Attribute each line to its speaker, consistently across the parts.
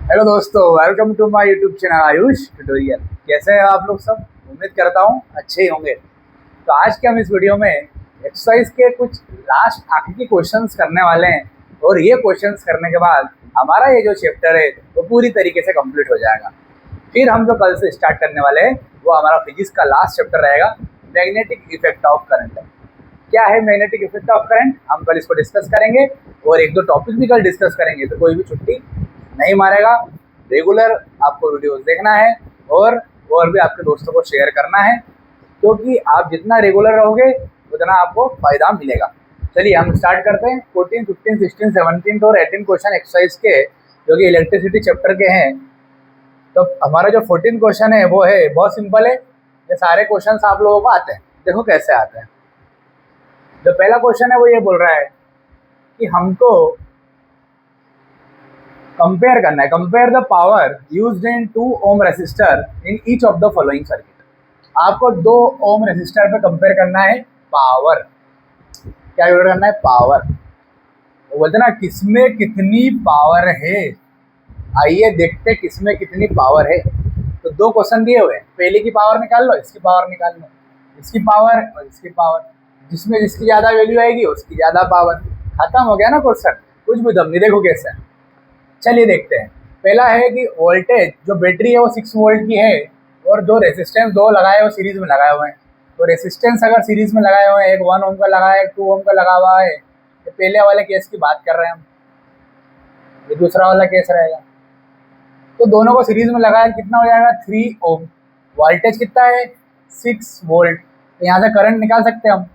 Speaker 1: Hello दोस्तों, welcome to my YouTube channel Ayush tutorial. कैसे हैं आप लोग सब? उम्मीद करता हूँ अच्छे ही होंगे। तो आज के हम इस वीडियो में एक्सरसाइज के कुछ लास्ट आखिरी क्वेश्चंस करने वाले हैं और ये क्वेश्चंस करने के बाद हमारा ये जो चैप्टर है वो पूरी तरीके से कंप्लीट हो जाएगा। फिर हम जो कल से स्टार्ट करने वाले हैं वो हमारा फिजिक्स का लास्ट चैप्टर रहेगा, मैग्नेटिक इफेक्ट ऑफ करंट। क्या है मैग्नेटिक इफेक्ट ऑफ करंट, हम कल इसको डिस्कस करेंगे और एक दो टॉपिक भी कल डिस्कस करेंगे। तो कोई भी छुट्टी नहीं मारेगा, रेगुलर आपको वीडियोस देखना है और भी आपके दोस्तों को शेयर करना है, क्योंकि आप जितना रेगुलर रहोगे उतना आपको फायदा मिलेगा। चलिए हम स्टार्ट करते हैं। 14, 15, 16, 17 और 18 क्वेश्चन एक्सरसाइज के जो कि इलेक्ट्रिसिटी चैप्टर के हैं। तो हमारा जो 14 क्वेश्चन है वो है बहुत सिंपल है। ये सारे क्वेश्चन आप लोगों को आते हैं, देखो कैसे आते हैं। जो पहला क्वेश्चन है वो ये बोल रहा है कि हमको कंपेयर करना है, compare the power used in 2 ohm resistor in each of the following circuit. आपको 2 ओम रेसिस्टर पे कंपेयर करना है पावर। क्या करना है? पावर। वो बोलते ना किसमें कितनी पावर है। आइए देखते किसमें कितनी पावर है। तो 2 क्वेश्चन दिए हुए हैं, पहले की पावर निकाल लो, इसकी पावर निकाल लो, इसकी पावर और इसकी पावर, जिसमें जिसकी ज़्यादा वैल्यू आएगी उसकी ज़्यादा पावर। खत्म हो गया ना क्वेश्चन, कुछ भी दम नहीं। देखो कैसे। चलिए देखते हैं। पहला है कि वोल्टेज जो बैटरी है वो 6 वोल्ट की है और जो रेसिस्टेंस 2 लगाए वो सीरीज में लगाए हुए हैं। तो रेसिस्टेंस अगर सीरीज में लगाए हुए हैं, एक 1 ओम का लगा है, एक 2 ओम का लगा हुआ है, तो पहले वाले केस की बात कर रहे हैं हम। ये दूसरा वाला केस रहेगा। तो दोनों को सीरीज में लगाया कितना हो जाएगा? 3 ओम। वोल्टेज कितना है? 6 वोल्ट। तो यहाँ से करंट निकाल सकते हैं हम।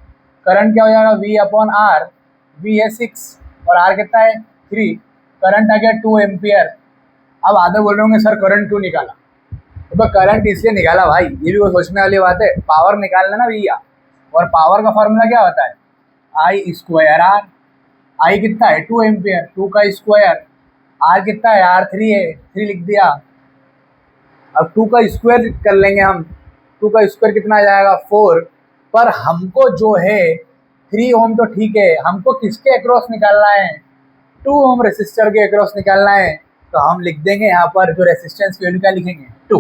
Speaker 1: करंट क्या हो जाएगा? V upon are. V है 6 और आर कितना है? 3। करंट आ गया 2 एम्पियर। अब आधे बोल रहे होंगे सर करंट क्यों निकाला? तो करंट इसलिए निकाला भाई, ये भी कोई सोचने वाली बात है। पावर निकालना ना भैया, और पावर का फॉर्मूला क्या होता है? आई स्क्वायर आर। आई कितना है? 2 एम्पियर, 2 का स्क्वायर। आर कितना है? आर 3 है, 3 लिख दिया। अब 2 का स्क्वायर कर लेंगे हम। 2 का स्क्वायर कितना आ जाएगा? 4। पर हमको जो है 3 ओम तो ठीक है, हमको किसके अक्रॉस निकालना है? 2 ओम रेसिस्टर के अक्रॉस निकालना है। तो हम लिख देंगे यहाँ पर जो रेसिस्टेंस की वैल्यू क्या लिखेंगे? 2।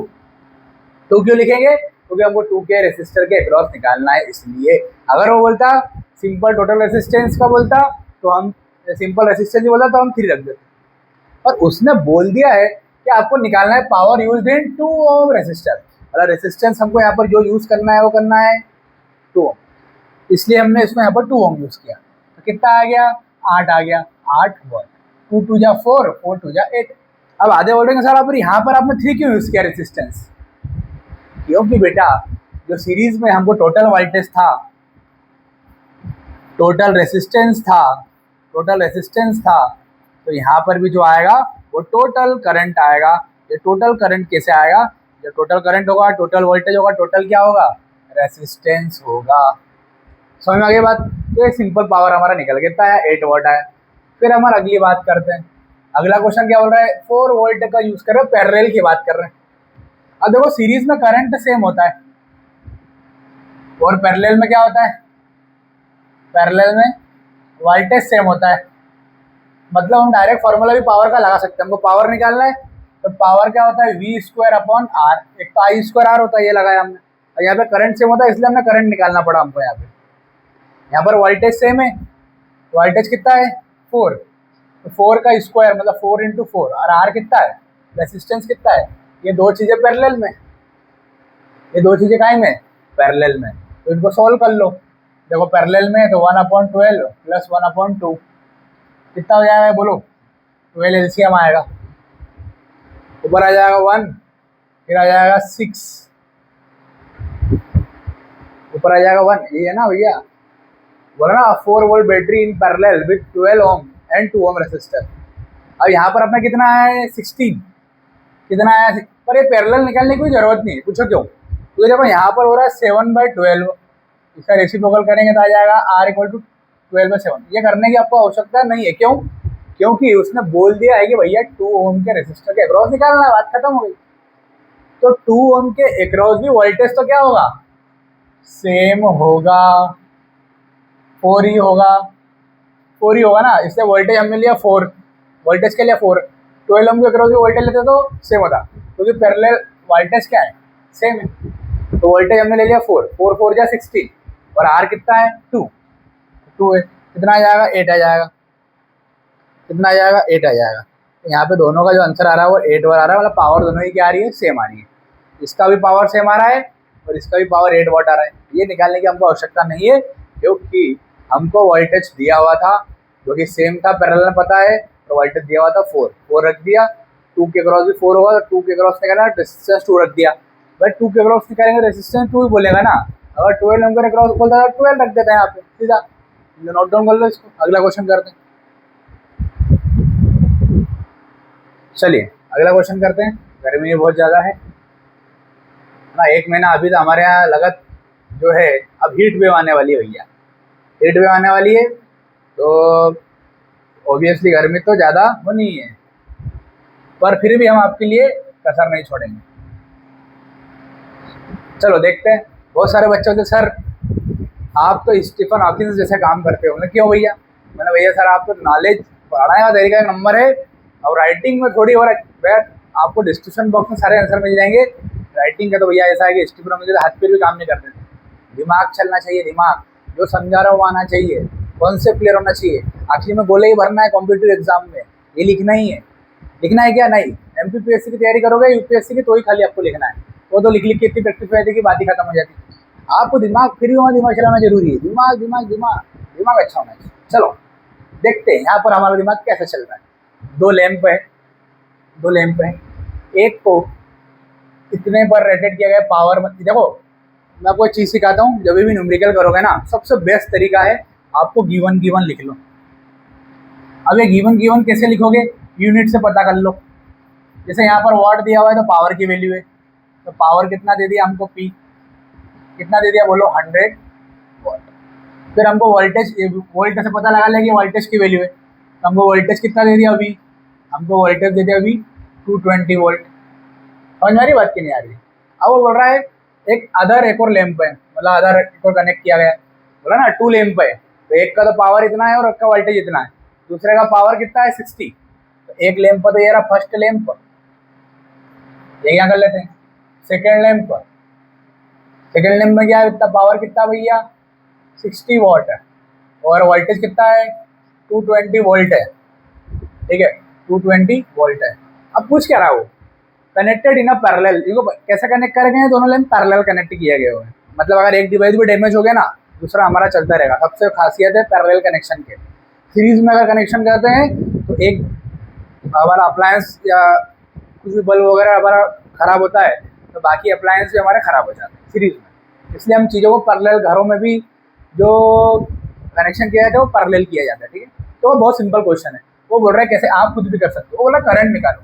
Speaker 1: 2 क्यों लिखेंगे? क्योंकि हमको 2 के रेसिस्टर के अक्रॉस निकालना है, इसलिए। अगर वो बोलता सिंपल टोटल रेसिस्टेंस का बोलता तो हम सिंपल रेसिस्टेंस ही बोलता तो हम 3 रख देते। और उसने बोल दिया है कि आपको निकालना है power used in 2 ohm resistor. मतलब रेसिस्टेंस हमको यहाँ पर जो यूज करना है वो करना है 2 ओम, इसलिए हमने इसको यहाँ पर 2 ओम यूज किया। तो कितना आ गया? 8 आ गया। 8 वोल्ट। 2 2 जा 4, 4 2 जा 8। अब आधे बोलेंगे सर आप यहाँ पर आपने 3 क्यों यूज किया रेसिस्टेंस? क्योंकि बेटा जो सीरीज में हमको टोटल वोल्टेज था, टोटल रेसिस्टेंस था, तो यहाँ पर भी जो आएगा वो टोटल करंट आएगा। ये टोटल करंट कैसे आएगा? जो टोटल करंट होगा, टोटल वोल्टेज होगा, टोटल क्या होगा? रेसिस्टेंस होगा। समझ में आ गई बात? तो एक सिंपल पावर हमारा निकल कितना है? 8 वोल्ट आया। फिर हम अगली बात करते हैं। अगला क्वेश्चन क्या बोल रहा है? 4 वोल्ट का यूज कर रहे हैं, पैरेलल की बात कर रहे हैं। अब देखो सीरीज में करंट सेम होता है और पैरेलल में क्या होता है? पैरेलल में वोल्टेज सेम होता है। मतलब हम डायरेक्ट फॉर्मूला भी पावर का लगा सकते हैं। हमको पावर निकालना है तो पावर क्या होता है? V square upon R. एक तो आई स्क्वायर आर होता है, ये लगाया हमने। और यहाँ पे करंट सेम होता है इसलिए हमने करंट निकालना पड़ा हमको। यहाँ पर वोल्टेज सेम है। वोल्टेज कितना है? 4। तो 4 का स्क्वायर मतलब 4 इंटू 4। और आर कितना है? रेसिस्टेंस कितना है? ये 2 चीज़ें पैरेलल में, ये 2 चीज़ें काहे में? पैरेलल में। तो इनको सोल्व कर लो। देखो पैरेलल में तो 1/12 प्लस 1/2 कितना हो जाएगा बोलो? 12 एलसीएम आएगा। ऊपर आ जाएगा 1, फिर आ जाएगा 6, ऊपर आ जाएगा 1। ये है ना भैया, बोला ना 4 volt battery in parallel with 12 ohm and 2 ohm resistor. अब यहाँ पर अपना कितना है? 16। कितना आया? पर ये पैरेलल निकालने की कोई जरूरत नहीं है। पूछो क्यों? क्योंकि देखो यहाँ पर हो रहा है 7/12, इसका रेसिप्रोकल करेंगे तो आ जाएगा R इक्वल टू 12/7। ये करने की आपको आवश्यकता नहीं है। क्यों? क्योंकि उसने बोल दिया है कि भैया 2 ओम के रेसिस्टर के अक्रॉस निकालना है, बात खत्म हो गई। तो 2 ओम के अक्रॉस भी वोल्टेज तो क्या होगा? सेम होगा, 4 ही होगा। 4 ही होगा ना, इसलिए वोल्टेज हमने लिया 4। वोल्टेज के लिए 4। 12 ओम के अक्रॉस भी वोल्टेज लेते तो सेम होता, क्योंकि पैरेलल वोल्टेज क्या है, सेम है। तो वोल्टेज हमने ले लिया 4, 4 4 जा 16, और आर कितना है 2, 2 है, कितना आ जाएगा 8 आ जाएगा, कितना आ जाएगा 8 आ जाएगा। तो यहाँ पे दोनों का जो आंसर आ रहा है वो 8 वाट आ रहा है, मतलब पावर दोनों की क्या आ रही है, सेम आ रही है। इसका भी पावर सेम आ रहा है और इसका भी पावर 8 वाट आ रहा है। ये निकालने की हमको आवश्यकता नहीं है, क्योंकि हमको वोल्टेज दिया हुआ था जो कि सेम था, पैरेलल में पता है, तो वोल्टेज दिया हुआ था 4, 4 रख दिया, 2 के क्रॉस भी 4 होगा, तो 2 के क्रॉस निकाला, रेजिस्टेंस 2 रख दिया। बट 2 के क्रॉस निकालेंगे रेजिस्टेंस 2 ही बोलेगा ना, अगर 12 ओम के क्रॉस बोलता है 12 रख देते हैं यहाँ पे सीधा, नोट डाउन कर लो इसको। अगला क्वेश्चन करते हैं, चलिए अगला क्वेश्चन करते हैं। गर्मी बहुत ज़्यादा है ना, 1 महीना अभी तो हमारे यहाँ लगत जो है, अब हीट वेव आने वाली है भैया, हीट वेव आने वाली है, तो ऑब्वियसली गर्मी तो ज़्यादा होनी है, पर फिर भी हम आपके लिए कसर नहीं छोड़ेंगे। चलो देखते हैं। बहुत सारे बच्चे होते सर आप तो स्टीफन हॉकिंस जैसे काम करते हो, क्यों भैया? मैंने भैया सर आप तो नॉलेज पढ़ाने का तरीका एक नंबर है, और राइटिंग में थोड़ी और आपको डिस्क्रिप्शन बॉक्स में सारे आंसर मिल जाएंगे। राइटिंग का तो भैया ऐसा है कि स्टीफन मुझे हाथ पैर भी काम नहीं करते थे, दिमाग चलना चाहिए, दिमाग जो समझा रहा वो आना चाहिए, कॉन्सेप्ट क्लियर होना चाहिए। आखिर में गोले ही भरना है कॉम्पिटिटिव एग्जाम में, ये लिखना ही है। लिखना है क्या? नहीं, एमपीपीएससी की तैयारी करोगे, यूपीएससी की, तो ही खाली आपको लिखना है, वो तो लिख लिख के इतनी प्रैक्टिस हो जाती है कि बात ही खत्म हो जाती है। आपको दिमाग फ्री होना, दिमाग चलाना जरूरी है, दिमाग दिमाग दिमाग दिमाग अच्छा होना चाहिए। चलो देखते हैं यहाँ पर हमारा दिमाग कैसे चल रहा है। 2 लैंप है, 2 लैंप है, एक को इतने पर रेटेड किया गया पावर। देखो मैं आपको एक चीज़ सिखाता हूँ, जब भी न्यूमेरिकल करोगे ना, सबसे बेस्ट तरीका है आपको गिवन गिवन लिख लो। अब ये गिवन गिवन कैसे लिखोगे, यूनिट से पता कर लो। जैसे यहाँ पर वाट दिया हुआ है तो पावर की वैल्यू है, तो पावर कितना दे दिया हमको, पी कितना दे दिया बोलो, 100 वाट। फिर हमको वोल्टेज, वोल्ट से पता लगा लिया कि वोल्टेज की वैल्यू है, तो हमको वोल्टेज कितना दे दिया अभी, हमको वोल्टेज दे दिया अभी 220 वोल्ट। समझ में आ रही बात की नहीं आ रही? अब वो बोल रहा है एक अदर, एक और लैंप है, मतलब अदर एक और कनेक्ट किया गया, बोला ना 2 लैंप है, तो एक का तो पावर इतना है और एक का वोल्टेज इतना है, दूसरे का पावर कितना है 60। तो एक लैंप तो ये रहा फर्स्ट लैंप, ये यहाँ कर लेते हैं। सेकेंड लैंप, सेकेंड लैंप में क्या है, इतना पावर कितना भैया 60 वॉट है, और वोल्टेज कितना है 220 वोल्ट है, ठीक है 220 वोल्ट है। अब पूछ क्या रहा वो, कनेक्टेड इन अ पैरेलल, इनको कैसे कनेक्ट कर गए हैं, दोनों लैंप पैरेलल कनेक्ट किए गए हुए हैं, मतलब अगर एक डिवाइस भी डैमेज हो गया ना, दूसरा हमारा चलता रहेगा। सबसे खासियत है पैरेलल कनेक्शन के। सीरीज में अगर कनेक्शन करते हैं तो एक हमारा अप्लायंस या कुछ भी बल्ब वगैरह हमारा खराब होता है, तो बाकी अप्लायंस भी हमारे खराब हो जाते हैं सीरीज में। इसलिए हम चीज़ों को पैरेलल, घरों में भी जो कनेक्शन किया जाता है वो पैरेलल किया जाता है, ठीक है। तो वो बहुत सिंपल क्वेश्चन है। वो बोल रहा है कैसे, आप खुद भी कर सकते हो। वो बोला करंट निकालो,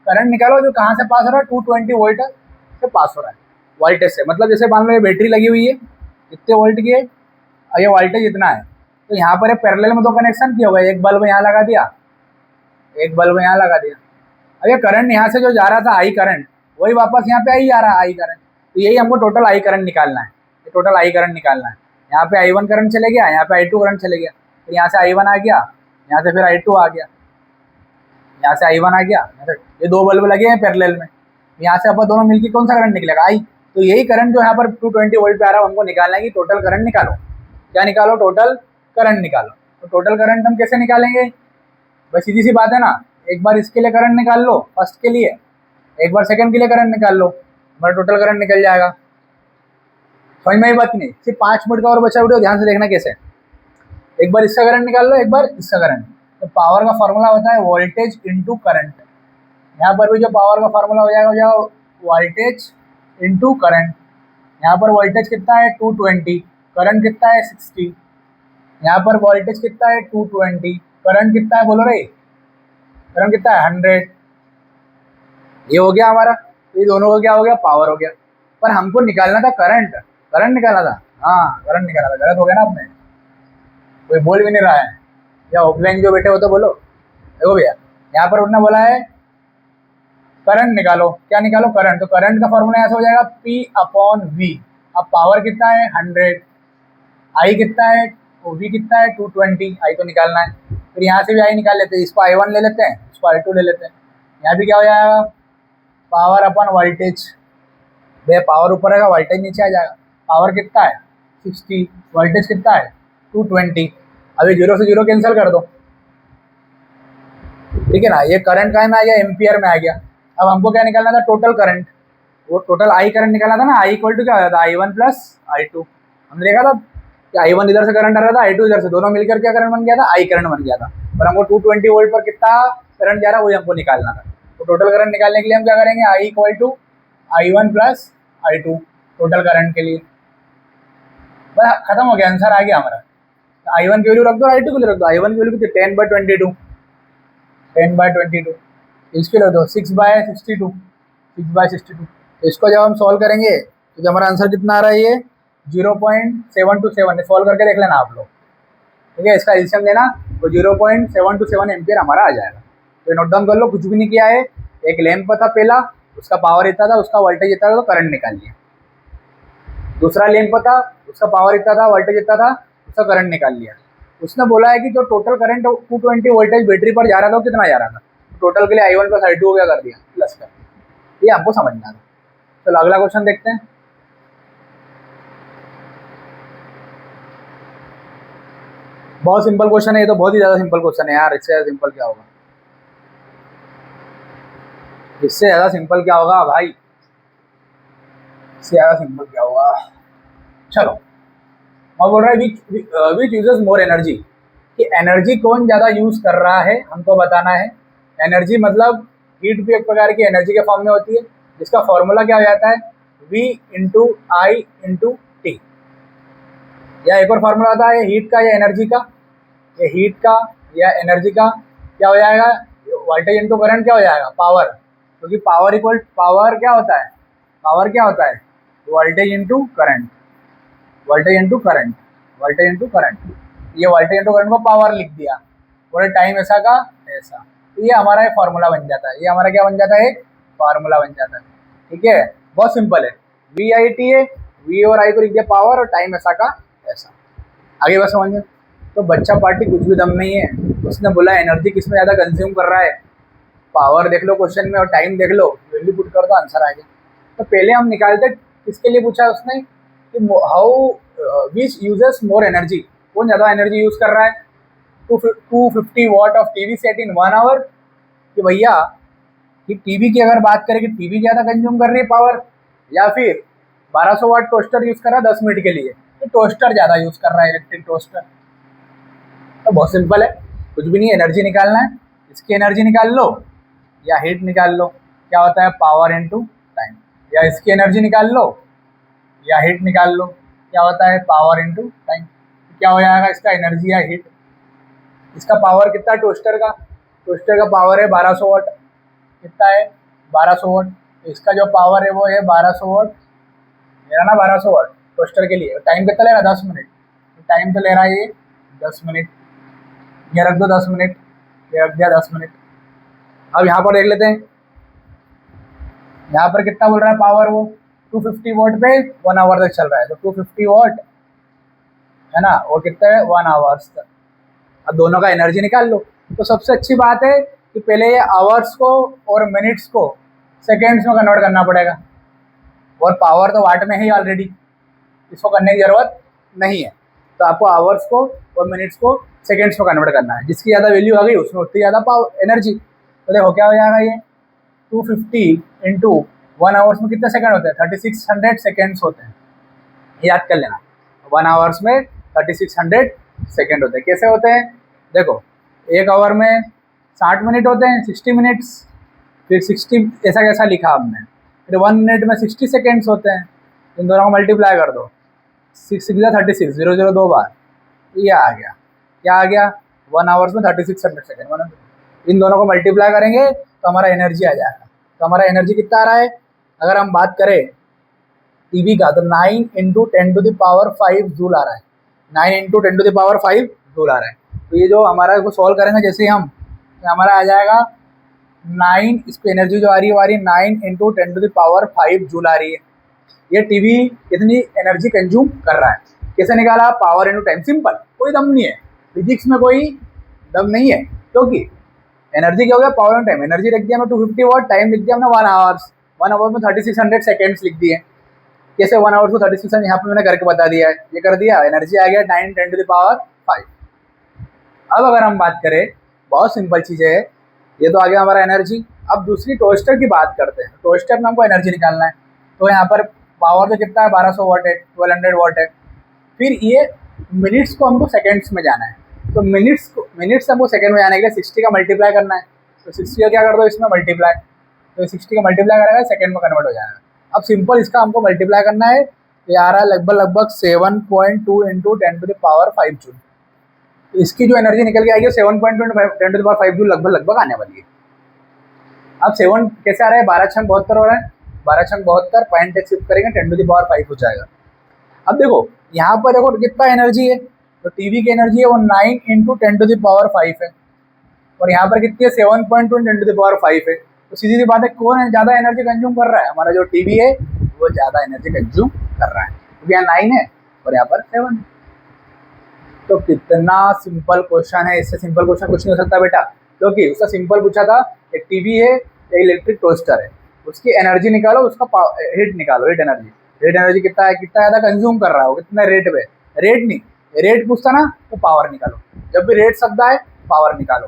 Speaker 1: करंट निकालो जो कहाँ से पास हो रहा है, 220 वोल्ट से पास हो रहा है, वोल्टेज से। मतलब जैसे मान लो ये बैटरी लगी हुई है, कितने वोल्ट की है, और ये वोल्टेज इतना है, तो यहाँ पर पैरेलल में 2 कनेक्शन किया होगा, एक बल्ब यहाँ लगा दिया, एक बल्ब यहाँ लगा दिया। अब ये करंट यहाँ से जो जा रहा था आई करंट, वही वापस यहाँ पे आई जा रहा है आई करंट, तो यही हमको टोटल आई करंट निकालना है, ये टोटल आई करंट निकालना है। यहाँ पे I1 करंट चले गया, यहाँ पे I2 करंट चले गया, फिर यहाँ से I1 आ गया, यहाँ से फिर I2 आ गया, यहाँ से I1 आ गया, ये 2 बल्ब लगे हैं पैरेलल में, यहाँ से अपन दोनों मिलकर कौन सा करंट निकलेगा, आई। तो यही करंट जो यहाँ पर 220 वोल्ट पे आ रहा है, हमको निकालना है कि टोटल करंट निकालो। क्या निकालो? टोटल करंट निकालो। तो टोटल करंट हम कैसे निकालेंगे? बस सीधी सी बात है ना, एक बार इसके लिए करंट निकाल लो फर्स्ट के लिए, एक बार सेकंड के लिए करंट निकाल लो, हमारा टोटल करंट निकल जाएगा। समझ में आई बात नहीं? सिर्फ 5 मिनट का और बचा वीडियो, ध्यान से देखना कैसे। एक बार इसका करंट निकाल लो, एक बार इसका करंट। तो पावर का फॉर्मूला होता है वोल्टेज इंटू करंट। यहाँ पर भी जो पावर का फॉर्मूला हो जाएगा वोल्टेज इंटू करंट। यहाँ पर वोल्टेज कितना है 220, करंट कितना है 60। यहाँ पर वोल्टेज कितना है 220, करंट कितना है बोलो रे, करंट कितना है 100। ये हो गया हमारा, ये दोनों को क्या हो गया, पावर हो गया। पर हमको निकालना था करंट, करंट निकालना था, हाँ करंट निकालना था। गलत हो गया ना आपने, कोई बोल भी नहीं रहा है, या ऑफलाइन जो बैठे हो तो बोलो। देखो भैया यहाँ पर उन्होंने बोला है करंट निकालो, क्या निकालो, करंट। तो करंट का फॉर्मूला यहाँ से हो जाएगा P/V। अब पावर कितना है 100, आई कितना है, V कितना है 220, आई तो निकालना है। फिर यहाँ से भी आई निकाल लेते हैं, इसको I1 ले लेते हैं, इसको I2 ले लेते हैं। यहाँ भी क्या हो जाएगा, पावर अपन वोल्टेज। भैया पावर ऊपर रहेगा, वोल्टेज नीचे आ जाएगा। पावर कितना है 60, वोल्टेज कितना है 220। अभी 0 से 0 कैंसिल कर दो, ठीक है ना। ये करंट का में आ गया, एम्पियर में आ गया। अब हमको क्या निकालना था, टोटल करंट। वो टोटल आई करंट निकालना था ना, आई इक्वल टू क्या हो जाता है, I1 प्लस I2। हमने देखा था कि I1 इधर से करंट आ रहा था, I2 इधर से, दोनों मिलकर क्या करंट बन गया था, आई करंट बन गया था। पर हमको 220 वोल्ट पर कितना करंट जा रहा है वही हमको निकालना था। तो टोटल करंट निकालने के लिए हम क्या करेंगे, I equal to I1 plus I2 total current के लिए। बस खत्म हो गया, आंसर आ गया हमारा। I1 की वैल्यू रख दो, I2 की वैल्यू रख दो। I1 की वैल्यू कितनी, 10/22, 10/22। इसके लिए दो 6/62, 6/62। तो इसको जब हम सॉल्व करेंगे तो जो हमारा आंसर कितना आ रहा है, ये 0.727। सॉल्व करके देख लेना आप लोग, ठीक है। इसका एलसीएम लेना तो 0.727 एम्पियर हमारा आ जाएगा। तो नोट डाउन कर लो, कुछ भी नहीं किया है। एक लैंप था पहला, उसका पावर इतना था, उसका वोल्टेज इतना था, तो करंट निकाल लिया। दूसरा लैंप था, उसका पावर इतना था, वोल्टेज इतना था, उसका करंट निकाल लिया। उसने बोला है कि जो टोटल करंट 220 वोल्टेज बैटरी पर जा रहा था वो कितना जा रहा था। टोटल के लिए I1 प्लस I2 को क्या कर दिया, प्लस कर दिया। ये आपको समझना था। चलो अगला क्वेश्चन देखते हैं। बहुत सिंपल क्वेश्चन है ये तो, बहुत ही ज्यादा सिंपल क्वेश्चन है यार। इससे ज्यादा सिंपल क्या होगा, इससे ज्यादा सिंपल क्या होगा भाई, इससे ज्यादा सिंपल क्या होगा। चलो मैं बोल रहा है विच यूजेस मोर एनर्जी, कि एनर्जी कौन ज्यादा यूज कर रहा है हमको बताना है। एनर्जी मतलब हीट भी एक प्रकार की एनर्जी के फॉर्म में होती है, जिसका फॉर्मूला क्या हो जाता है, V इंटू आई इंटू टी। या एक और फॉर्मूला होता है हीट का या एनर्जी का, ये हीट का या एनर्जी का क्या हो जाएगा, वोल्टेज इंटू करंट क्या हो जाएगा, पावर। क्योंकि पावर इक्वल, पावर क्या होता है, पावर क्या होता है, voltage into current, voltage into current, voltage into current. ये वोल्टेज इंटू करंट को पावर लिख दिया, पूरे टाइम ऐसा का ऐसा। तो ये हमारा एक फार्मूला बन जाता है, ये हमारा क्या बन जाता है, एक फार्मूला बन जाता है। ठीक है, बहुत सिंपल है। वी आई टी है, वी और आई को लिख दिया पावर, और टाइम ऐसा का ऐसा। आगे बस समझ में। तो बच्चा पार्टी कुछ भी दम नहीं है, उसने बोला एनर्जी किसमें ज़्यादा कंज्यूम कर रहा है, पावर देख लो क्वेश्चन में और टाइम देख लो, वैल्यू पुट कर दो, आंसर आ गया। तो पहले हम निकालते किसके लिए पूछा उसने, कि how which uses more energy, कौन ज़्यादा एनर्जी यूज़ कर रहा है। 250 watt of TV set in 1 hour, कि भैया कि टीवी की अगर बात करें कि टीवी ज़्यादा कंज्यूम कर रही है पावर, या फिर 1200 वाट टोस्टर यूज़ कर रहा है 10 मिनट के लिए, तो टोस्टर ज़्यादा यूज़ कर रहा है, इलेक्ट्रिक टोस्टर। तो बहुत सिंपल है, कुछ भी नहीं, एनर्जी निकालना है, इसकी एनर्जी निकाल लो या हीट निकाल लो, क्या होता है पावर इनटू टाइम। या इसकी एनर्जी निकाल लो या हीट निकाल लो, क्या होता है पावर इनटू टाइम। क्या हो जाएगा इसका, एनर्जी या हीट। इसका पावर कितना टोस्टर का, टोस्टर का पावर है 1200 वाट, कितना है 1200 वाट। इसका जो पावर है वो है 1200 वाट, मेरा ना 1200 वाट टोस्टर के लिए। टाइम कितना ले रहा है 10 मिनट, टाइम तो ले रहा है ये 10 मिनट। ये रख दो 10 मिनट, ये रख दिया 10 मिनट। अब यहाँ पर देख लेते हैं, यहाँ पर कितना बोल रहा है पावर, वो 250 वॉट पे 1 आवर तक चल रहा है, तो 250 वॉट है ना, वो कितना है 1 आवर्स तक। अब दोनों का एनर्जी निकाल लो। तो सबसे अच्छी बात है कि पहले ये आवर्स को और मिनट्स को सेकेंड्स में कन्वर्ट करना पड़ेगा, और पावर तो वाट में ही ऑलरेडी, इसको करने की ज़रूरत नहीं है। तो आपको आवर्स को और मिनट्स को सेकेंड्स में कन्वर्ट करना है, जिसकी ज़्यादा वैल्यू आ गई उसमें उतनी ज़्यादा पावर एनर्जी। तो देखो क्या हो जाएगा, ये 250 इंटू 1 आवर्स में कितने सेकंड होते हैं, 3600 सेकेंड्स होते हैं, याद कर लेना। 1 आवर्स में 3600 सेकेंड होते हैं। कैसे होते हैं, देखो 1 आवर में 60 मिनट होते हैं, 60 मिनट्स, फिर 60 ऐसा कैसा लिखा हमने, फिर 1 मिनट में 60 सेकेंड्स होते हैं। इन दोनों को मल्टीप्लाई कर दो, 6 6 36, 0 0 2 बार, ये आ गया, क्या आ गया 1 आवर्स में 3600 सेकेंड। इन दोनों को मल्टीप्लाई करेंगे तो हमारा एनर्जी आ जाएगा। तो हमारा एनर्जी कितना आ रहा है, अगर हम बात करें टीवी का, तो 9 इंटू 10⁵ जूल आ रहा है, 9 इंटू 10⁵ जूल आ रहा है। तो ये जो हमारा को सॉल्व करेंगे जैसे ही हम, तो हमारा आ जाएगा 9, इसकी एनर्जी जो आ रही है हमारी 9 इंटू 10⁵ जूल आ रही है। ये टीवी कितनी एनर्जी कंज्यूम कर रहा है, कैसे निकाला, पावर इंटू टाइम। सिंपल, कोई दम नहीं है, फिजिक्स में कोई दम नहीं है, क्योंकि एनर्जी क्या हो गया, पावर एंड टाइम। एनर्जी लिख दिया मैं 250 वॉट, टाइम लिख दिया हमने 1 आवर्स। 1 आवर में 3600 सेकेंड्स लिख दिए। कैसे 1 आवर्स को 3600 यहाँ पे मैंने करके बता दिया है, ये कर दिया। एनर्जी आ गया 9 10 टू द पावर 5। अब अगर हम बात करें, बहुत सिंपल चीज़ें है, ये तो आ गया हमारा एनर्जी। अब दूसरी टोस्टर की बात करते हैं। टोस्टर में हमको एनर्जी निकालना है, तो यहाँ पर पावर तो कितना है, 1200 वॉट है, 1200 वॉट है। फिर ये मिनट्स को हमको सेकेंड्स में जाना है, तो मिनट्स हमको सेकेंड में जाने के लिए 60 का मल्टीप्लाई करना है। तो 60 का क्या कर दो इसमें मल्टीप्लाई, तो 60 का मल्टीप्लाई करेगा सेकेंड में कन्वर्ट हो जाएगा। अब सिंपल इसका हमको मल्टीप्लाई करना है, ये आ रहा है लगभग 7.2 into 10 to the power 5 joule. तो इसकी जो एनर्जी निकल के आएगी 7.2 10 टू द पावर 5 जूल लगभग आने वाली है। अब 7 कैसे आ रहा है, 12 छंग 72 हो रहा है, 12 छंग 72, पॉइंट एक शिफ्ट करेंगे 10 टू द पावर 5 हो जाएगा। अब देखो यहाँ पर देखो कितना एनर्जी है, तो टीवी की एनर्जी है वो 9 इंटू 10 टू द पावर 5 है, और यहाँ पर कितनी है 7.2 10 टू द पावर 5 है। तो सीधी सी बात है, कौन ज़्यादा एनर्जी कंज्यूम कर रहा है, हमारा जो टीवी है वो ज़्यादा एनर्जी कंज्यूम कर रहा है, क्योंकि यहाँ 9 है और यहाँ पर 7 है। तो कितना सिंपल क्वेश्चन है, इससे सिंपल क्वेश्चन कुछ नहीं हो सकता बेटा, क्योंकि उसका सिंपल पूछा था एक टीवी है, एक इलेक्ट्रिक टोस्टर है, उसकी एनर्जी निकालो, उसका हीट निकालो, हीट एनर्जी। हीट एनर्जी कितना है, कितना ज़्यादा कंज्यूम कर रहा है वो, कितने रेट पे, रेट नहीं, रेट पूछता ना तो पावर निकालो। जब भी रेट शब्द आए पावर निकालो,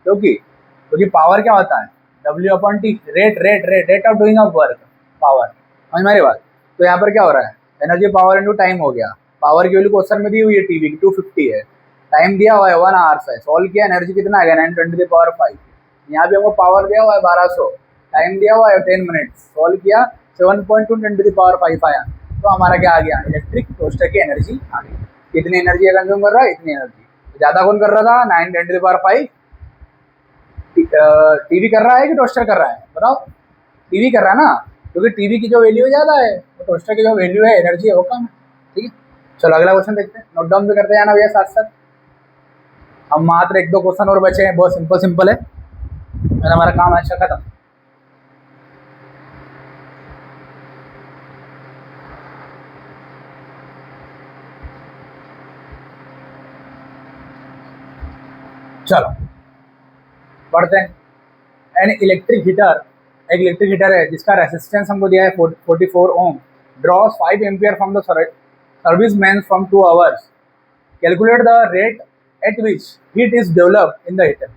Speaker 1: क्योंकि पावर क्या होता है, W/T, rate rate rate rate of doing of work, power. समझ मेरी बात। तो यहाँ पर क्या हो रहा है, एनर्जी पावर इंटू टाइम हो गया। पावर की वैल्यू क्वेश्चन में दी हुई है टीवी की 250 है, टाइम दिया हुआ है 1 आवर्स है, सॉल्व किया, एनर्जी कितना आ गया 9 10 टू द पावर 5। यहाँ भी हमको पावर दिया हुआ है 1200, टाइम दिया हुआ है 10 मिनट, सॉल्व किया 7.2 10 टू द पावर 5 आया। तो हमारा क्या आ गया, इलेक्ट्रिक टोस्टर की एनर्जी आ गई। कितनी एनर्जी कंज्यूम कर रहा है, इतनी एनर्जी। ज़्यादा कौन कर रहा था, 9 10 टू द पावर 5, टीवी कर रहा है कि टोस्टर कर रहा है, बताओ। टीवी कर रहा है ना, क्योंकि टीवी की जो वैल्यू ज़्यादा है, तो टोस्टर की जो वैल्यू है, एनर्जी है, वो कम है। ठीक है, चलो अगला क्वेश्चन देखते हैं, नोट डाउन भी करते जाना भैया साथ साथ। हम मात्र 1 2 क्वेश्चन और बचे हैं, बहुत सिंपल है, फिर हमारा काम अच्छा खत्म। चलो पढ़ते हैं। एन इलेक्ट्रिक हीटर, एक इलेक्ट्रिक हीटर है जिसका रेसिस्टेंस हमको दिया है 44 ओम, ड्रॉस 5 ampere from the service man from 2 hours, calculate the rate at which heat is developed in the heater.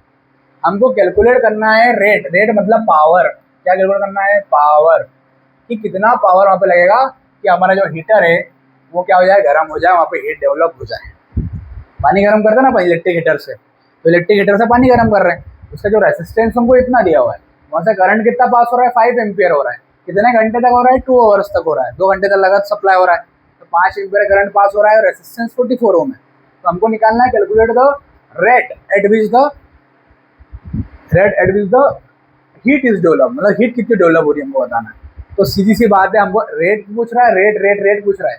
Speaker 1: हमको कैलकुलेट करना है रेट, रेट मतलब पावर, क्या कैलकुलेट करना है, पावर, कि कितना पावर वहाँ पे लगेगा कि हमारा जो हीटर है वो क्या हो जाए, गर्म हो जाए, वहाँ पे हीट डेवलप हो जाए। पानी गर्म करते हैं ना अपन इलेक्ट्रिक हीटर से, तो इलेक्ट्रिक हीटर से पानी गर्म कर रहे हैं, उसका जो रेसिस्टेंस हमको इतना दिया हुआ है, वहाँ से करंट कितना पास हो रहा है, 5 एम्पियर हो रहा है। कितने घंटे तक हो रहा है, 2 आवर्स तक हो रहा है, 2 घंटे तक लगातार सप्लाई हो रहा है, तो 5 एम्पियर करंट पास हो रहा है और रेसिस्टेंस 44 ओम है। तो हमको निकालना है, calculate the rate at which the heat is develop, मतलब हीट कितनी डेवलप हो रही है हमको बताना है। तो सीधी सी बात है, हमको रेट पूछ रहा है, रेट पूछ रहा है।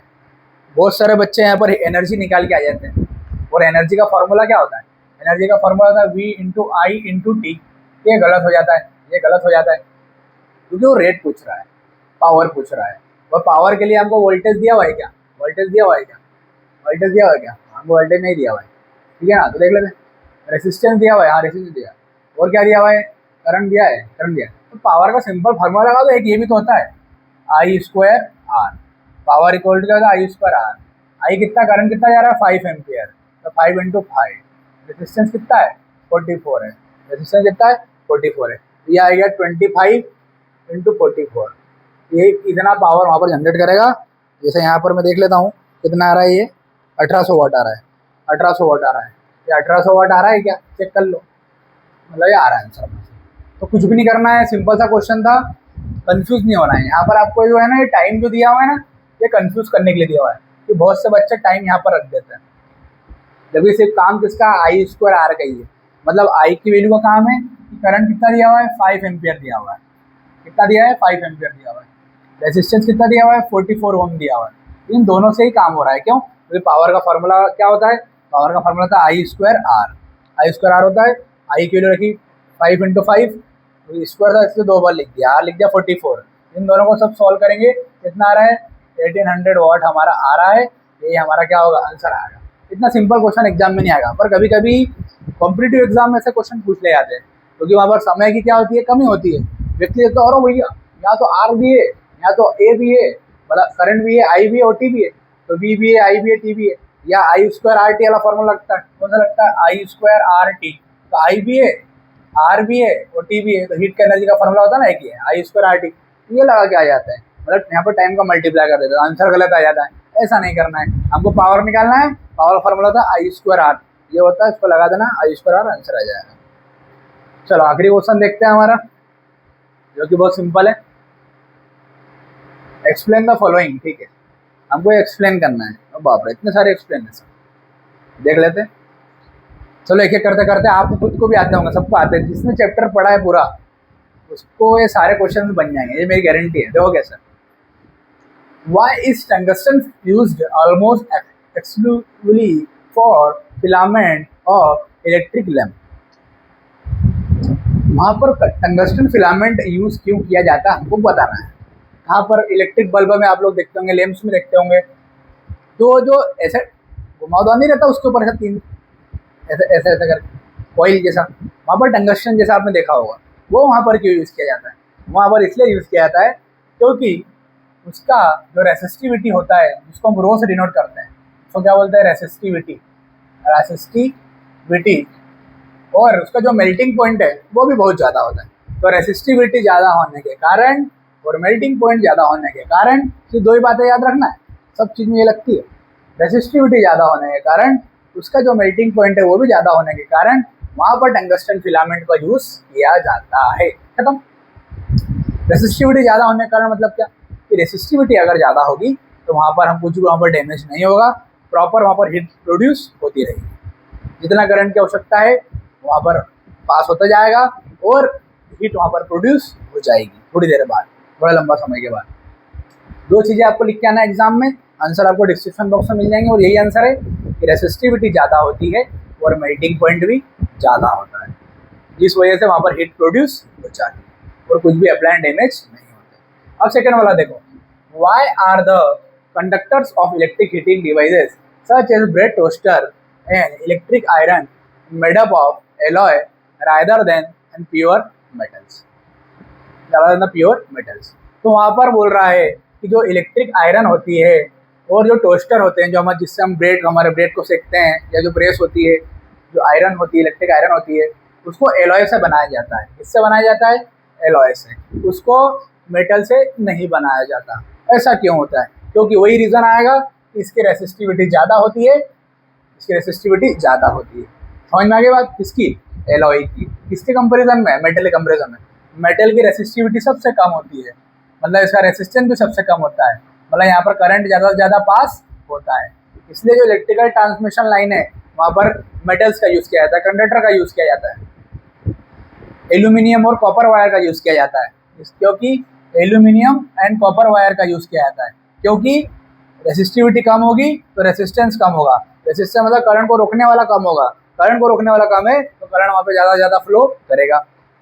Speaker 1: बहुत सारे बच्चे यहाँ पर एनर्जी निकाल के आ जाते हैं, और एनर्जी का फॉर्मूला क्या होता है, एनर्जी का फॉर्मूला होता है V इंटू आई इंटू टी। ये गलत हो जाता है, ये गलत हो जाता है, क्योंकि वो रेट पूछ रहा है, पावर पूछ रहा है। और पावर के लिए हमको वोल्टेज दिया हुआ है क्या, वोल्टेज दिया हुआ है क्या, वोल्टेज दिया हुआ है क्या, हमको वोल्टेज नहीं दिया हुआ है। ठीक है ना, तो देख लेते हैं। रेसिस्टेंस दिया हुआ है, हाँ रेसिस्टेंस दिया, और क्या दिया हुआ है, करंट दिया है, करंट दिया है। तो पावर का सिंपल फार्मूला लगा दो, एक ये भी तो होता है, I² R, power equal to क्या होता है, I² R। आई कितना, करंट कितना जा रहा है, 5 एम्पियर, तो 5 इंटू 5, रेसिस्टेंस कितना है, 44 है, रेसिस्टेंस कितना है, 44 है। ये आ गया 25 इंटू 44, ये इतना पावर वहाँ पर जनरेट करेगा। जैसे यहाँ पर मैं देख लेता हूँ कितना आ रहा है, ये 1800 वाट आ रहा है, 1800 वाट आ रहा है, ये 1800 वाट आ रहा है क्या, चेक कर लो, मतलब ये आ रहा है आंसर। तो कुछ भी नहीं करना है, सिंपल सा क्वेश्चन था, कंफ्यूज नहीं होना है। यहाँ पर आपको जो है ना, ये टाइम जो दिया हुआ है ना, ये कंफ्यूज करने के लिए दिया हुआ है, कि बहुत से बच्चे टाइम यहाँ पर रख देते हैं, जबकि सिर्फ काम किसका, I² R का ही है। मतलब आई की वैल्यू का काम है कि करंट कितना दिया हुआ है, 5 एम्पियर दिया हुआ है, कितना दिया है, 5 एम्पियर दिया हुआ है, रेजिस्टेंस कितना दिया हुआ है, 44 ओम दिया हुआ है। इन दोनों से ही काम हो रहा है, क्यों, क्योंकि पावर का फार्मूला क्या होता है, पावर का फार्मूला था I² R, I² R होता है, आई की वैल्यू रखी 5 इंटू 5, स्क्वायर था इसलिए 2 बार लिख दिया, R लिख दिया 44। इन दोनों को सब सॉल्व करेंगे, कितना आ रहा है, 1800 वाट हमारा आ रहा है, यही हमारा क्या होगा, आंसर आएगा। इतना सिंपल क्वेश्चन एग्जाम में नहीं आएगा, पर कभी कभी कॉम्पिटिटिव एग्जाम में ऐसे क्वेश्चन पूछ ले जाते हैं, क्योंकि वहाँ पर समय की क्या होती है, कमी होती है। व्यक्ति देखता है और भैया यहाँ तो आर भी है, यहाँ तो ए भी है, मतलब करंट भी है, आई भी है और टी भी है, तो बी भी है, आई भी है, टी भी है। या आई स्क्वायर आर टी वाला फॉर्मूला लगता है, कौन सा लगता है, आई स्क्वायर आर टी। तो आई भी है, आर भी है और टी भी है, तो हीट का एनर्जी का फॉर्मूला होता है ना एक ही है, आई स्क्वायर आर टी। ये लगा के आ जाता है, मतलब यहाँ पर टाइम का मल्टीप्लाई कर देता है, आंसर गलत आ जाता है। ऐसा नहीं करना है, हमको पावर निकालना है, पावर फॉर्मूला था आई स्क्वायर आर, ये होता है, इसको लगा देना आई स्क्वायर आर, आंसर आ जाएगा। चलो आखिरी क्वेश्चन देखते हैं हमारा, जो कि बहुत सिंपल है। एक्सप्लेन द फॉलोइंग, ठीक है, हमको एक्सप्लेन करना है। बाप रे इतने सारे एक्सप्लेनेशन, देख लेते हैं। चलो एक एक करते करते, आपको खुद को भी आते होंगे, सबको आते हैं, जिसने चैप्टर पढ़ा है पूरा उसको ये सारे क्वेश्चन बन जाएंगे, ये मेरी गारंटी है। देखो कैसे, why is tungsten used almost exclusively for filament of electric lamp. वहाँ पर टंगस्टन फिलामेंट यूज क्यों किया जाता है हमको बताना है। यहाँ पर इलेक्ट्रिक बल्ब में आप लोग देखते होंगे, लैंप्स में देखते होंगे, तो जो ऐसे घुमावदार नहीं रहता उसके ऊपर ऐसा तीन ऐसे ऐसे ऐसे करके ऑयल जैसा, वहाँ पर टंगस्टन जैसा आपने देखा होगा, वो वहाँ पर क्यों यूज़ किया जाता है। वहाँ पर इसलिए यूज़ किया जाता है क्योंकि उसका जो रेसिस्टिविटी होता है, जिसको हम रो से डिनोट करते हैं, उसको क्या बोलते हैं, रेसिस्टिविटी, रेसिस्टिविटी, और उसका जो मेल्टिंग पॉइंट है वो भी बहुत ज़्यादा होता है। तो रेसिस्टिविटी ज़्यादा होने के कारण और मेल्टिंग पॉइंट ज़्यादा होने के कारण, सिर्फ दो ही बातें याद रखना है, सब चीज़ में ये लगती है। रेसिस्टिविटी ज़्यादा होने के कारण, उसका जो मेल्टिंग पॉइंट है वो भी ज़्यादा होने के कारण वहाँ पर टंगस्टन फिलामेंट का यूज़ किया जाता है। खत्म। रेसिस्टिविटी ज़्यादा होने के कारण मतलब क्या, कि रेसिस्टिविटी अगर ज़्यादा होगी तो वहाँ पर हम कुछ भी वहाँ पर डैमेज नहीं होगा, प्रॉपर वहाँ पर हीट प्रोड्यूस होती रहेगी, जितना करंट की आवश्यकता है वहाँ पर पास होता जाएगा और हीट वहाँ पर प्रोड्यूस हो जाएगी थोड़ी देर बाद, थोड़ा लंबा समय के बाद। दो चीज़ें आपको लिख के आना है एग्जाम में, आंसर आपको डिस्क्रिप्शन बॉक्स में मिल जाएंगे, और यही आंसर है कि रेसिस्टिविटी ज़्यादा होती है और मेल्टिंग पॉइंट भी ज़्यादा होता है, जिस वजह से वहाँ पर हीट प्रोड्यूस हो जाती है और कुछ भी अप्लाइड डैमेज नहीं होता। अब सेकेंड वाला देखो, why are the conductors of electric heating devices such as bread toaster and electric iron made up of alloy rather than and pure metals, ज़्यादा देन प्योर मेटल्स। तो वहाँ पर बोल रहा है कि जो इलेक्ट्रिक आयरन होती है और जो टोस्टर होते हैं, जो हमारे जिससे हम हमारे ब्रेड को सेकते हैं, या जो प्रेस होती है, जो आयरन होती है, इलेक्ट्रिक आयरन होती है, उसको एलॉय से बनाया जाता है। किससे बनाया जाता है, एलॉय से, उसको मेटल से नहीं बनाया जाता। ऐसा क्यों होता है, क्योंकि वही रीज़न आएगा कि इसकी रेसिस्टिविटी ज़्यादा होती है, इसकी रेसिस्टिविटी ज़्यादा होती है। समझ में आ गई बात, किसकी, एलॉय की। किसके कंपेरिजन में, मेटल के कंपेरिजन में। मेटल की रेसिस्टिविटी सबसे कम होती है, मतलब इसका रेसिस्टेंस भी सबसे कम होता है, मतलब यहाँ पर करंट ज़्यादा से ज़्यादा पास होता है। इसलिए जो इलेक्ट्रिकल ट्रांसमिशन लाइन है वहाँ पर मेटल्स का यूज़ किया जाता है, कंडक्टर का यूज़ किया जाता है, एल्यूमिनियम और कॉपर वायर का यूज़ किया जाता है, क्योंकि एल्यूमिनियम एंड कॉपर वायर का यूज़ किया जाता है, क्योंकि रेसिस्टिविटी कम होगी तो रेसिस्टेंस कम होगा, रेसिस्टेंस मतलब करंट को रोकने वाला कम होगा, करंट को रोकने वाला कम है तो करंट वहाँ पे ज़्यादा से ज़्यादा फ्लो करेगा।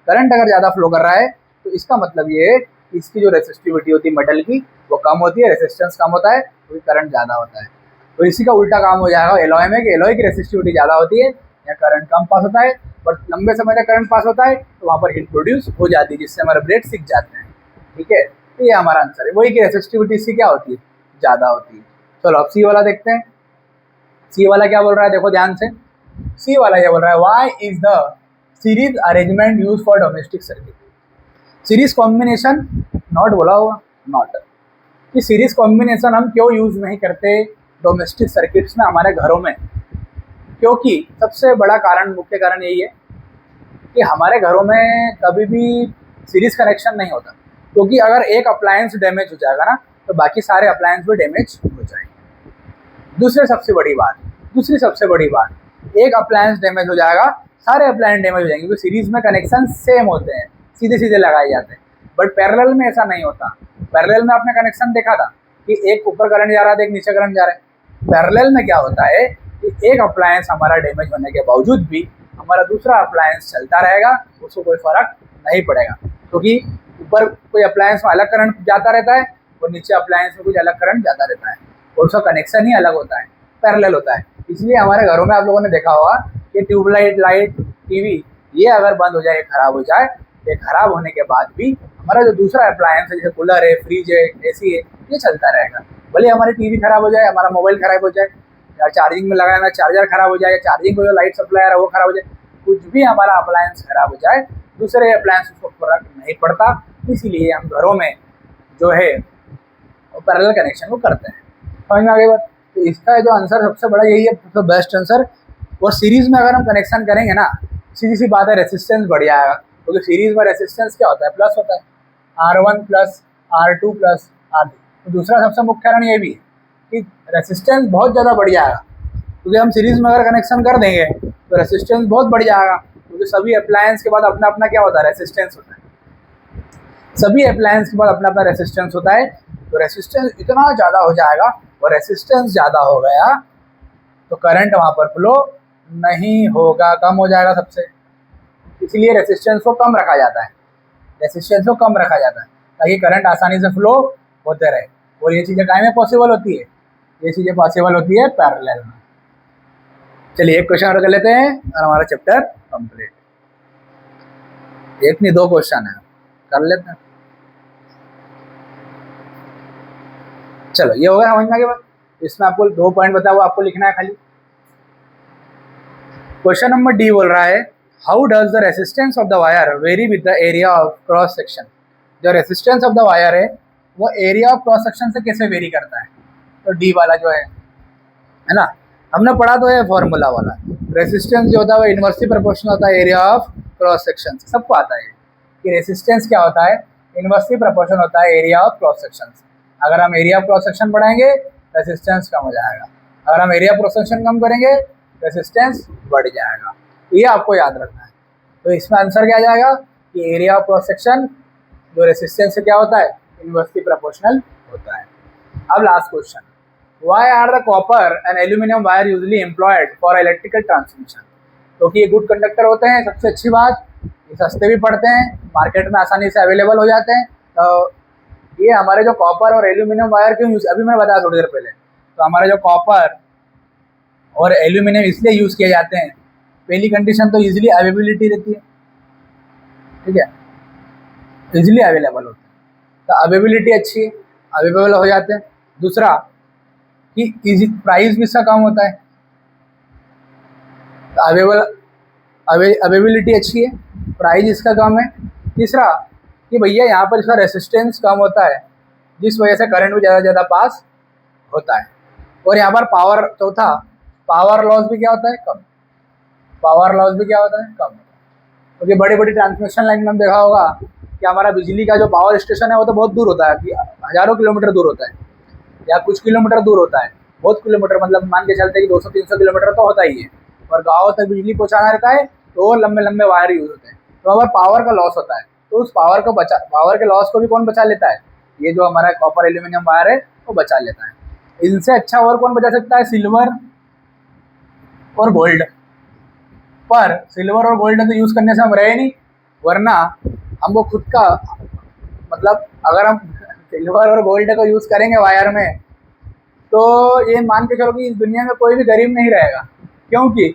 Speaker 1: करंट अगर ज़्यादा फ्लो कर रहा है तो इसका मतलब ये है कि इसकी जो रेसिस्टिविटी होती है मेटल की वो कम होती है, रेसिस्टेंस कम होता है, तो करंट ज़्यादा होता है। तो इसी का उल्टा काम हो जाएगा एलॉय में, कि एलॉय की रेसिस्टिविटी ज़्यादा होती है या करंट कम पास होता है, बट लंबे समय तक करंट पास होता है तो वहाँ पर हीट प्रोड्यूस हो जाती है, जिससे हमारे ब्रेड सिक जाते हैं। ठीक है, तो ये हमारा आंसर है, वही की रेसिस्टिविटी इसकी क्या होती है, ज़्यादा होती है। चलो अब सी वाला देखते हैं। सी वाला क्या बोल रहा है, देखो ध्यान से। सी वाला क्या बोल रहा है, why is the series arrangement use for domestic circuit. Series combination not बोला होगा, नॉट, कि सीरीज कॉम्बिनेशन हम क्यों यूज नहीं करते डोमेस्टिक सर्किट्स में, हमारे घरों में। क्योंकि सबसे बड़ा कारण, मुख्य कारण यही है कि हमारे घरों में कभी भी सीरीज कनेक्शन नहीं होता, क्योंकि अगर एक अप्लायंस डैमेज हो जाएगा ना तो बाकी सारे अप्लायंस भी डैमेज हो जाएंगे। दूसरी सबसे बड़ी बात, एक अप्लायंस डैमेज हो जाएगा, सारे अप्लायंस डैमेज हो जाएंगे, क्योंकि सीरीज में कनेक्शन सेम होते हैं, सीधे सीधे लगाए जाते हैं। बट पैरेलल में ऐसा नहीं होता। पैरेलल में आपने कनेक्शन देखा था कि एक ऊपर करंट जा रहा था, एक नीचे करंट जा रहा है। पैरेलल में क्या होता है कि एक अप्लायंस हमारा डैमेज होने के बावजूद भी हमारा दूसरा अप्लायंस चलता रहेगा, उसको कोई फर्क नहीं पड़ेगा, क्योंकि ऊपर कोई अप्लायंस में अलग करंट जाता रहता है और नीचे अप्लायंस में कुछ अलग करंट जाता रहता है, और उसका कनेक्शन ही अलग होता है, पैरेलल होता है। इसलिए हमारे घरों में आप लोगों ने देखा होगा कि ट्यूबलाइट, लाइट, टीवी, ये अगर बंद हो जाए, खराब हो जाए, ये खराब होने के बाद भी हमारा जो दूसरा अप्लायंस है, जैसे कूलर है, फ्रिज है, एसी है, ये चलता रहेगा। भले हमारी टीवी खराब हो जाए, हमारा मोबाइल खराब हो जाए, या चार्जिंग में लगाना चार्जर खराब हो जाए, या चार्जिंग को जो लाइट सप्लाई है वो खराब हो जाए, कुछ भी हमारा अप्लायंस खराब हो जाए, दूसरे अप्लायंस को फर्क नहीं पड़ता। इसीलिए हम घरों में जो है वो पैरेलल कनेक्शन को करते हैं। समझ में आ गई बात? तो इसका जो आंसर सबसे बड़ा यही है, सबसे बेस्ट आंसर। और सीरीज में अगर हम कनेक्शन करेंगे ना, सीधी सी बात है, रेसिस्टेंस बढ़ जाएगा, क्योंकि सीरीज में रेसिस्टेंस क्या होता है, प्लस होता है, R1 plus R2 plus R3। तो दूसरा सबसे मुख्य कारण ये भी है कि रेसिस्टेंस बहुत ज़्यादा बढ़ जाएगा, क्योंकि हम सीरीज में अगर कनेक्शन कर देंगे तो रेसिस्टेंस बहुत बढ़ जाएगा, क्योंकि सभी अप्लायंस के बाद अपना अपना क्या होता है, रेसिस्टेंस होता है। सभी अप्लायंस के बाद अपना अपना रेसिस्टेंस होता है। तो रेसिस्टेंस इतना ज़्यादा हो जाएगा, और रेसिस्टेंस ज़्यादा हो गया तो करंट वहाँ पर फ्लो नहीं होगा, कम हो जाएगा सबसे। इसलिए रेसिस्टेंस को कम रखा जाता है, रेसिस्टेंस को कम रखा जाता है ताकि करंट आसानी से फ्लो होते रहे। और ये चीज़ें काहे में पॉसिबल होती है, ये चीज़ें पॉसिबल होती है पैरेलल में। चलिए एक क्वेश्चन और कर लेते हैं और हमारा चैप्टर कंप्लीट। एक नहीं दो क्वेश्चन है, कर लेते हैं। चलो ये हो गया समझ में आगे बात। इसमें आपको 2 पॉइंट बताया, वो आपको लिखना है खाली। क्वेश्चन नंबर डी बोल रहा है, how does the resistance of the wire very with the area of cross section. जो रेसिस्टेंस ऑफ द वायर है वो एरिया ऑफ क्रॉस सेक्शन से कैसे वेरी करता है। तो डी वाला जो है ना, हमने पढ़ा तो है फॉर्मूला वाला, रेसिस्टेंस जो होता है वो इनवर्सली प्रोपोर्शनल होता है एरिया ऑफ क्रॉस सेक्शन से। सबको आता है कि रेसिस्टेंस क्या होता है, इनवर्सली प्रोपोर्शनल होता है एरिया ऑफ क्रॉस सेक्शन से। अगर हम एरिया ऑफ क्रॉस सेक्शन बढ़ाएंगे रेसिस्टेंस कम हो जाएगा, अगर हम एरिया ऑफ क्रॉस सेक्शन कम करेंगे रेसिस्टेंस बढ़ जाएगा। ये आपको याद रखना है। तो इसमें आंसर क्या आ जाएगा कि एरिया ऑफ क्रॉस सेक्शन जो रेसिस्टेंस से क्या होता है, इनवर्सली प्रोपोर्शनल होता है। अब last question, why are the copper and aluminium wire usually employed for electrical transmission. क्योंकि ये गुड कंडक्टर होते हैं, सबसे अच्छी बात, ये सस्ते भी पड़ते हैं, मार्केट में आसानी से अवेलेबल हो जाते हैं। तो ये हमारे जो कॉपर और एल्यूमिनियम वायर क्यों यूज, अभी मैंने बताया थोड़ी देर पहले, तो हमारे जो कॉपर और एल्यूमिनियम इसलिए यूज़ किए जाते हैं, पहली कंडीशन तो इजीली अवेलेबिलिटी रहती है, ठीक है, इजीली अवेलेबल होते हैं, तो अवेलेबिलिटी अच्छी है, अवेलेबल हो जाते हैं। दूसरा कि इजी प्राइस भी इसका कम होता है, तो अवेलेबिलिटी अच्छी है, प्राइस इसका कम है। तीसरा कि भैया यहाँ पर इसका रेसिस्टेंस कम होता है, जिस वजह से करंट भी ज़्यादा ज़्यादा पास होता है। और यहाँ पर पावर, चौथा पावर लॉस भी क्या होता है, कम। पावर लॉस भी क्या होता है, कम। क्योंकि बड़ी बड़ी ट्रांसमिशन लाइन में हम देखा होगा कि हमारा बिजली का जो पावर स्टेशन है वो तो बहुत दूर होता है, कि हज़ारों किलोमीटर दूर होता है, या कुछ किलोमीटर दूर होता है, बहुत किलोमीटर, मतलब मान के चलते हैं कि 200-300 किलोमीटर तो होता ही है। और गाँव तक बिजली पहुँचाना रहता है तो लंबे लंबे वायर यूज होते हैं, तो अगर पावर का लॉस होता है तो उस पावर के लॉस को भी कौन बचा लेता है, ये जो हमारा कॉपर एल्यूमिनियम वायर है वो बचा लेता है। इनसे अच्छा और कौन बचा सकता है, सिल्वर और गोल्ड। पर सिल्वर और गोल्ड तो यूज़ करने से हम रहे नहीं, वरना हमको खुद का, मतलब अगर हम सिल्वर और गोल्ड को यूज़ करेंगे वायर में, तो ये मान के चलो कि इस दुनिया में कोई भी गरीब नहीं रहेगा, क्योंकि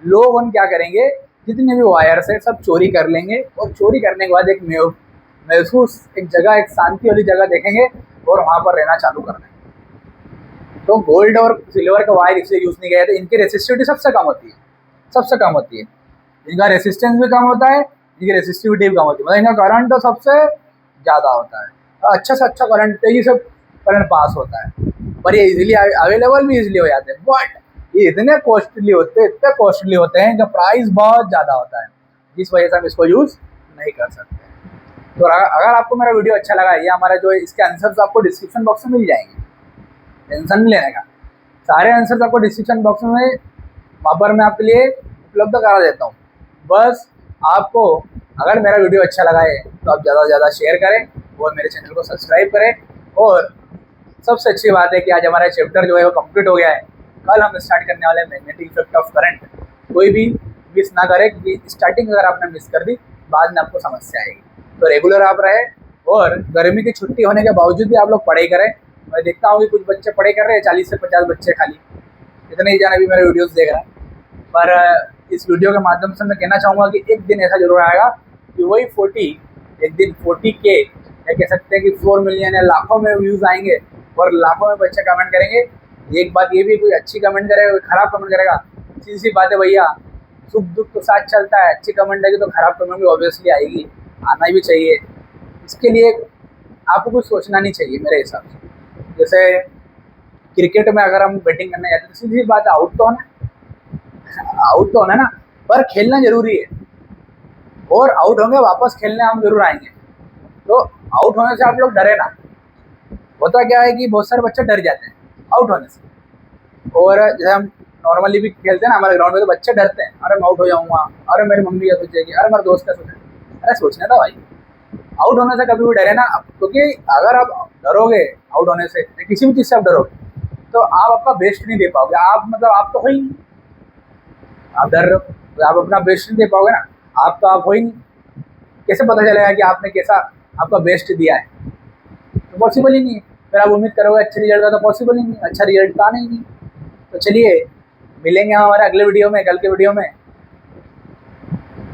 Speaker 1: लोग उन क्या करेंगे, जितने भी वायर्स है सब चोरी कर लेंगे, और चोरी करने के बाद एक महसूस एक जगह, एक शांति वाली जगह देखेंगे और वहाँ पर रहना चालू कर देंगे। तो गोल्ड और सिल्वर का वायर इसलिए यूज़ नहीं किया जाता, इनकी रेसिस्टिविटी सबसे कम होती है, सबसे कम होती है। इनका रेसिस्टेंस भी कम होता है, इनकी रेसिस्टिविटी भी कम होती है, मतलब इनका करंट तो सबसे ज़्यादा होता है, अच्छा से अच्छा करंट, तेजी से करंट पास होता है। पर ये इजीली अवेलेबल भी इजीली हो जाते हैं, बट ये इतने कॉस्टली होते हैं, इतने कॉस्टली होते हैं, इनका प्राइस बहुत ज़्यादा होता है, जिस वजह से हम इसको यूज़ नहीं कर सकते। तो अगर आपको मेरा वीडियो अच्छा लगा, ये हमारा जो है इसके आंसर्स आपको डिस्क्रिप्शन बॉक्स में मिल जाएंगे, टेंशन नहीं लेने का, सारे आंसर्स आपको डिस्क्रिप्शन बॉक्स में वहाँ पर मैं आपके लिए उपलब्ध करा देता हूँ। बस आपको अगर मेरा वीडियो अच्छा लगा है तो आप ज़्यादा से ज़्यादा शेयर करें और मेरे चैनल को सब्सक्राइब करें। और सबसे अच्छी बात है कि आज हमारा चैप्टर जो है वो कंप्लीट हो गया है। कल हम स्टार्ट करने वाले हैं मैग्नेटिक इफेक्ट ऑफ करंट। कोई भी मिस ना करे, क्योंकि स्टार्टिंग अगर आपने मिस कर दी बाद में आपको समस्या आएगी। तो रेगुलर आप रहे, और गर्मी की छुट्टी होने के बावजूद भी आप लोग पढ़ाई करें। मैं देखता हूँ कि कुछ बच्चे पढ़ाई कर रहे हैं, 40 से 50 बच्चे खाली, इतने ही जाने भी मेरे वीडियोस देख रहे हैं, पर इस वीडियो के माध्यम से मैं कहना चाहूँगा कि एक दिन ऐसा जरूर आएगा कि वही 40 एक दिन 40K या कह सकते हैं कि 4 मिलियन या लाखों में व्यूज़ आएंगे और लाखों में बच्चे कमेंट करेंगे। एक बात ये भी, कोई अच्छी कमेंट करेगा कोई ख़राब कमेंट करेगा, सीधी सी बात है भैया, सुख दुख तो साथ चलता है। अच्छी कमेंट आएगी तो ख़राब कमेंट भी ऑब्वियसली आएगी, आना भी चाहिए। इसके लिए आपको कुछ सोचना नहीं चाहिए मेरे हिसाब से। जैसे क्रिकेट में अगर हम बैटिंग करने जाते हैं तो सीधी बात है, आउट तो होना ना, पर खेलना जरूरी है। और आउट होंगे वापस खेलने हम जरूर आएंगे। तो आउट होने से आप लोग डरे ना। होता क्या है कि बहुत सारे बच्चे डर जाते हैं आउट होने से। और जैसे हम नॉर्मली भी खेलते हैं ना हमारे ग्राउंड में, तो बच्चे डरते हैं, अरे मैं आउट हो जाऊंगा, अरे मेरी मम्मी क्या सोचेगी, अरे मेरे दोस्त क्या सोचेगा। अरे सोचने था भाई, आउट होने से कभी भी डरे ना। क्योंकि अगर आप डरोगे आउट होने से, किसी भी चीज़ से आप डरोगे, तो आप आपका बेस्ट नहीं दे पाओगे। आप मतलब आप तो हो ही नहीं, आप डर रहे हो तो आप अपना बेस्ट नहीं दे पाओगे ना। आप तो आप हो ही नहीं, कैसे पता चलेगा कि आपने कैसा आपका बेस्ट दिया है? तो पॉसिबल ही नहीं है। फिर आप उम्मीद करोगे अच्छे रिजल्ट का, तो पॉसिबल ही नहीं, अच्छा रिजल्ट का नहीं। तो चलिए मिलेंगे हम हमारे अगले वीडियो में, कल के वीडियो में,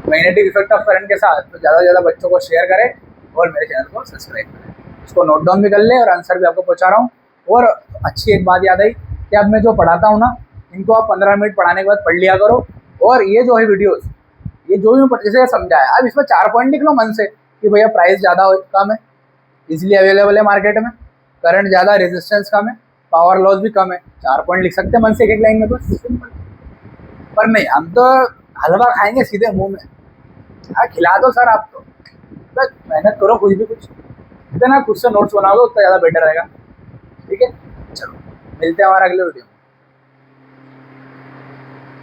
Speaker 1: मैग्नेटिक इफेक्ट ऑफ करंट के साथ। तो ज़्यादा से ज़्यादा बच्चों को शेयर करें और मेरे चैनल को सब्सक्राइब करें। इसको नोट डाउन भी कर ले और आंसर भी आपको पहुँचा रहा हूँ। और अच्छी एक बात याद आई कि अब मैं जो पढ़ाता हूँ ना, इनको आप 15 मिनट पढ़ाने के बाद पढ़ लिया करो। और ये जो है वीडियोज़, ये जो भी जैसे समझाया, अब इसमें 4 पॉइंट लिख लो मन से कि भैया प्राइस ज़्यादा कम है, इजीली अवेलेबल है मार्केट में, करंट ज़्यादा, रेजिस्टेंस कम है, पावर लॉस भी कम है। 4 पॉइंट लिख सकते हैं मन से एक लाइन में, बस सिंपल। पर नहीं, हम तो हलवा खाएंगे सीधे मुंह में। हाँ खिला दो सर, आप तो बस मेहनत करो, कुछ भी कुछ जितना खुद से नोट्स बनाओगे उतना ज़्यादा बेटर रहेगा। ठीक है, चलो मिलते हैं हमारा अगले वीडियो में।